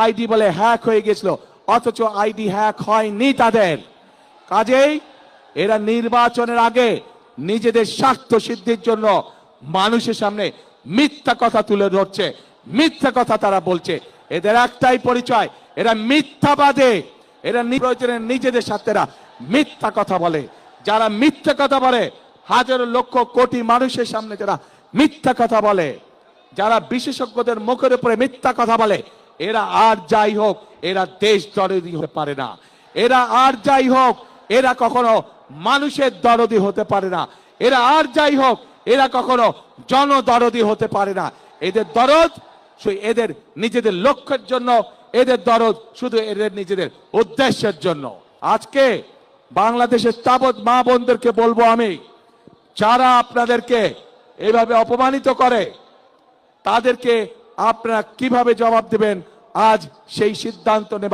ID বলে hack হয়ে গেছিল, অথচ আইডি হ্যাক হয়নি তাদের। কাজেই এরা নির্বাচনের আগে নিজেদের স্বার্থ সিদ্ধির জন্য মানুষের সামনে মিথ্যা কথা তুলে ধরছে, মিথ্যা কথা তারা বলছে। এদের একটাই পরিচয়, এরা মিথ্যাবাদী। এরা প্রয়োজনে নিজেদের সাথে মিথ্যা কথা বলে। যারা মিথ্যা কথা বলে, হাজারো লক্ষ কোটি মানুষের সামনে যারা মিথ্যা কথা বলে, যারা বিশেষজ্ঞদের মুখের উপরে মিথ্যা কথা বলে, এরা আর যাই হোক এরা দেশ দরদি হতে পারে না। এরা আর যাই হোক এরা কখনো মানুষের দরদি হতে পারে না। এরা আর যাই হোক এরা কখনো জনদরদি হতে পারে না। এদের দরদ শুধু এদের নিজেদের লক্ষ্যের জন্য, এদের দরদ শুধু এদের নিজেদের উদ্দেশ্যের জন্য। আজকে বাংলাদেশের তাবৎ মা বোনদেরকে বলবো আমি, যারা আপনাদেরকে এইভাবে অপমানিত করে তাদেরকে আপনারা কিভাবে জবাব দেবেন, আজ সেই সিদ্ধান্ত নেবেন।